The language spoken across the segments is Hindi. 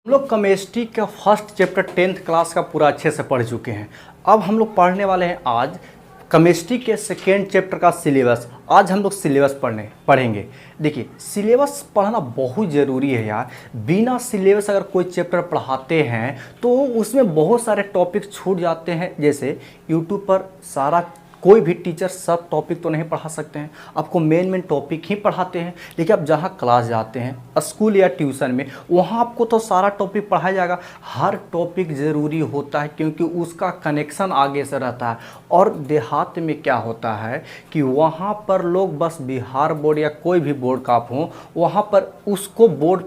हम लोग केमिस्ट्री का फर्स्ट चैप्टर 10th क्लास का पूरा अच्छे से पढ़ चुके हैं। अब हम लोग पढ़ने वाले हैं आज केमिस्ट्री के सेकेंड चैप्टर का सिलेबस। आज हम लोग सिलेबस पढ़ेंगे। देखिए, सिलेबस पढ़ना बहुत ज़रूरी है यार। बिना सिलेबस अगर कोई चैप्टर पढ़ाते हैं तो उसमें बहुत सारे टॉपिक छूट जाते हैं। जैसे यूट्यूब पर सारा कोई भी टीचर सब टॉपिक तो नहीं पढ़ा सकते हैं, आपको मेन टॉपिक ही पढ़ाते हैं। लेकिन आप जहाँ क्लास जाते हैं स्कूल या ट्यूशन में, वहाँ आपको तो सारा टॉपिक पढ़ाया जाएगा। हर टॉपिक ज़रूरी होता है क्योंकि उसका कनेक्शन आगे से रहता है। और देहात में क्या होता है कि वहाँ पर लोग बस बिहार बोर्ड या कोई भी बोर्ड का आप हो, वहाँ पर उसको बोर्ड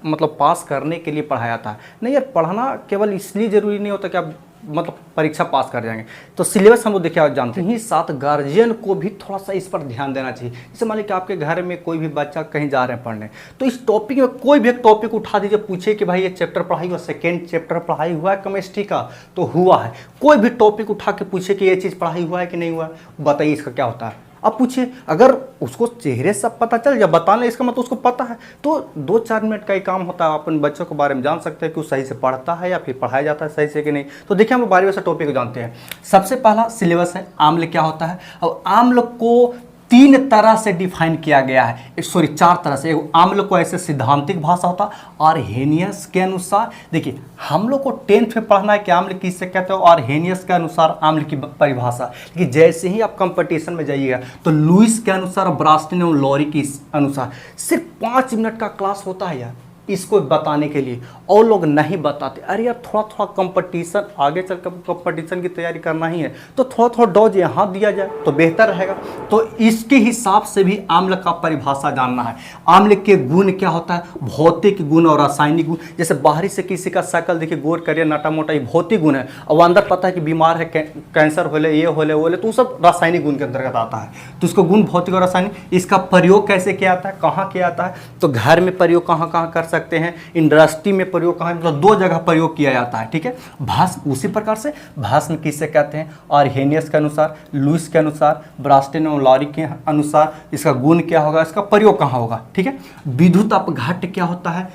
मतलब पास करने के लिए पढ़ाया जाता है। नहीं यार, पढ़ना केवल इसलिए ज़रूरी नहीं होता कि आप मतलब परीक्षा पास कर जाएंगे। तो सिलेबस हम लोग देखिए आज जानते हैं। ही साथ गार्जियन को भी थोड़ा सा इस पर ध्यान देना चाहिए। जैसे मान लीजिए कि आपके घर में कोई भी बच्चा कहीं जा रहे हैं पढ़ने, तो इस टॉपिक में कोई भी एक टॉपिक उठा दीजिए, पूछिए कि भाई ये चैप्टर पढ़ाई हुआ, सेकेंड चैप्टर पढ़ाई हुआ है केमिस्ट्री का, तो हुआ है। कोई भी टॉपिक उठा के पूछिए कि ये चीज़ पढ़ाई हुआ है कि नहीं हुआ है, बताइए इसका क्या होता है। अब पूछिए, अगर उसको चेहरे से पता चल जाए, बताने इसका मतलब उसको पता है, तो 2-4 मिनट का ही काम होता है। अपन बच्चों के बारे में जान सकते हैं कि वो सही से पढ़ता है या फिर पढ़ाया जाता है सही से कि नहीं। तो देखिए, हम बारी से टॉपिक को जानते हैं। सबसे पहला सिलेबस है आम्ल क्या होता है। अब आम्ल को 3 तरह से डिफाइन किया गया है, 4 तरह से। आम्ल को ऐसे सिद्धांतिक भाषा होता है और हेनियस के अनुसार। देखिए, हम लोग को 10th में पढ़ना है कि आम्ल किससे कहते हो और हेनियस के अनुसार आम्ल की परिभाषा। लेकिन जैसे ही आप कंपटीशन में जाइएगा तो लुईस के अनुसार, ब्रास्टन और लॉरी के अनुसार सिर्फ 5 मिनट का क्लास होता है यार इसको बताने के लिए, और लोग नहीं बताते। अरे यार, थोड़ा थोड़ा कंपटीशन, आगे चलकर कंपटीशन की तैयारी करना ही है तो थोड़ा थोड़ा डोज यहाँ दिया जाए तो बेहतर रहेगा। तो इसके हिसाब से भी आम्ल का परिभाषा जानना है। आम्ल के गुण क्या होता है, भौतिक गुण और रासायनिक गुण। जैसे बाहरी से किसी का शकल देखिए, गोर करिए, नाटा मोटा, ये भौतिक गुण है। और अंदर पता है कि बीमार है, कैंसर होले, ये होले वो होले, तो सब रासायनिक गुण के अंतर्गत आता है। तो इसको गुण भौतिक और रासायनिक। इसका प्रयोग कैसे किया जाता है, कहाँ किया जाता है, तो घर में प्रयोग कहाँ कहाँ कर सकते हैं, इंडस्ट्री में प्रयोग कहाँ, मतलब 2 जगह प्रयोग किया जाता है। ठीक है। भस्म उसी प्रकार से, भस्म किसे कहते हैं, और हेनियस के अनुसार, लुईस के अनुसार, ब्रास्टन और लॉरी के अनुसार इसका गुण क्या होगा, इसका प्रयोग कहाँ होगा। ठीक है। विद्युत अपघट्य क्या होता है,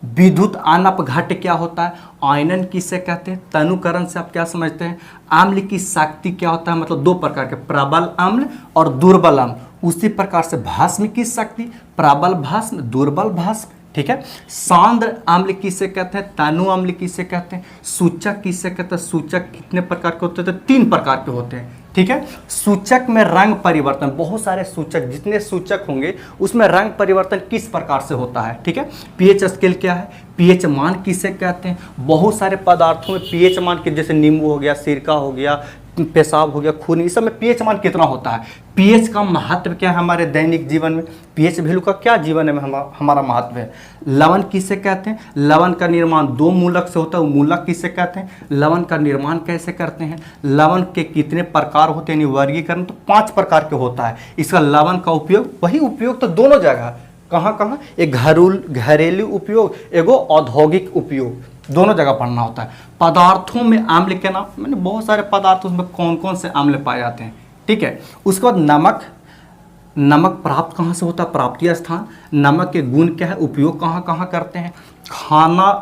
विद्युत अनपघट्य क्या होता है, आयनन किसे कहते हैं, तनुकरण से आप क्या समझते हैं, आम्ल की शक्ति क्या होता है, मतलब 2 प्रकार के, प्रबल अम्ल और दुर्बल अम्ल। उसी प्रकार से भस्म की शक्ति, प्रबल भस्म, दुर्बल भस्म। ठीक है। सांद्र अम्ल किसे कहते हैं, तनु अम्ल किसे कहते हैं, सूचक किसे कहते हैं। सूचक कितने प्रकार के होते हैं, तो 3 प्रकार के होते हैं। ठीक है। सूचक में रंग परिवर्तन, बहुत सारे सूचक, जितने सूचक होंगे उसमें रंग परिवर्तन किस प्रकार से होता है। ठीक है। पीएच स्केल क्या है, पीएच मान किसे कहते हैं। बहुत सारे पदार्थों में पीएच मान के, जैसे नींबू हो गया, सिरका हो गया, पेशाब हो गया, खून, इस सब में पीएच मान कितना होता है। पीएच का महत्व क्या है हमारे दैनिक जीवन में, पीएच वैल्यू का क्या जीवन में हमारा महत्व है। लवण किसे कहते हैं, लवण का निर्माण 2 मूलक से होता है, मूलक किसे कहते हैं। लवण का निर्माण कैसे करते हैं, लवण के कितने प्रकार होते हैं, वर्गीकरण तो 5 प्रकार के होता है। इसका लवण का उपयोग, वही उपयोग तो दोनों जगह, कहाँ कहाँ, एक घरेलू उपयोग, एगो औद्योगिक उपयोग, दोनों जगह पढ़ना होता है। पदार्थों में आम्ल के नाम, मैंने बहुत सारे पदार्थ, उसमें कौन कौन से आम्ल पाए जाते हैं। ठीक है। उसके बाद नमक, नमक प्राप्त कहाँ से होता है, प्राप्ति स्थान। नमक के गुण क्या है, उपयोग कहाँ कहाँ करते हैं।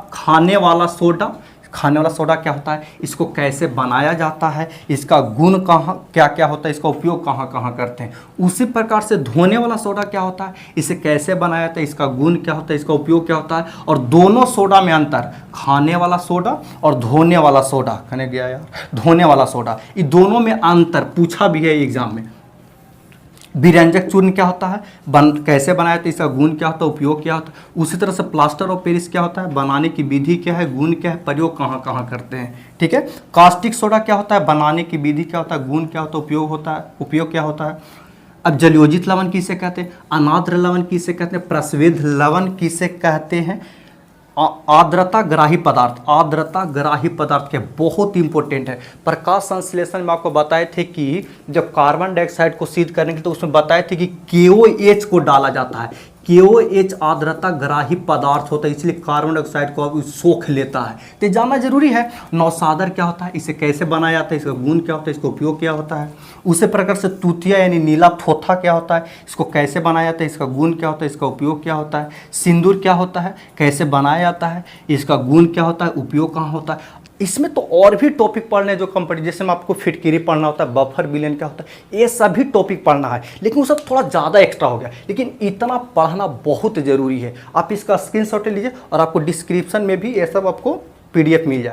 खाने वाला सोडा, खाने वाला सोडा क्या होता है, इसको कैसे बनाया जाता है, इसका गुण कहाँ क्या क्या होता है, इसका उपयोग कहाँ कहाँ करते हैं। उसी प्रकार से धोने वाला सोडा क्या होता है, इसे कैसे बनाया जाता है, इसका गुण क्या होता है, इसका उपयोग क्या होता है। और दोनों सोडा में अंतर, खाने वाला सोडा और धोने वाला सोडा, कहने गया यार, धोने वाला सोडा, ये दोनों में अंतर पूछा भी है एग्जाम में। विरंजक चूर्ण क्या होता है, कैसे बनाया था, इसका गुण क्या होता है, उपयोग क्या होता है। उसी तरह से प्लास्टर ऑफ पेरिस क्या होता है, बनाने की विधि क्या है, गुण क्या है, प्रयोग कहाँ कहाँ करते हैं। ठीक है। कास्टिक सोडा क्या होता है, बनाने की विधि क्या होता है, गुण क्या होता है, उपयोग क्या होता है। अब जलयोजित लवण किसे कहते हैं, अनाद्र लवण किसे कहते हैं, प्रस्वेद लवण किसे कहते हैं। आर्द्रता ग्राही पदार्थ, आर्द्रता ग्राही पदार्थ के बहुत इंपॉर्टेंट है। प्रकाश संश्लेषण में आपको बताए थे कि जब कार्बन डाइऑक्साइड को शीत करने के लिए, तो उसमें बताए थे कि KOH को डाला जाता है। KOH आर्द्रता ग्राही पदार्थ होता है, इसलिए कार्बन डाइऑक्साइड को सोख लेता है। तो ये जानना जरूरी है। नौसादर क्या होता है, इसे कैसे बनाया जाता है, इसका गुण क्या होता है, इसका उपयोग क्या होता है। उसी प्रकार से तूतिया यानी नीला थोथा क्या होता है, इसको कैसे बनाया जाता है, इसका गुण क्या होता है, इसका उपयोग क्या होता है। सिंदूर क्या होता है, कैसे बनाया जाता है, इसका गुण क्या होता है, उपयोग कहाँ होता है। इसमें तो और भी टॉपिक पढ़ने जो कंपनी, जैसे में आपको फिटकिरी पढ़ना होता है, बफर विलेन क्या होता है, ये सभी टॉपिक पढ़ना है, लेकिन वो सब थोड़ा ज़्यादा एक्स्ट्रा हो गया, लेकिन इतना पढ़ना बहुत ज़रूरी है। आप इसका स्क्रीनशॉट लीजिए और आपको डिस्क्रिप्शन में भी ये सब आपको PDF मिल जाए।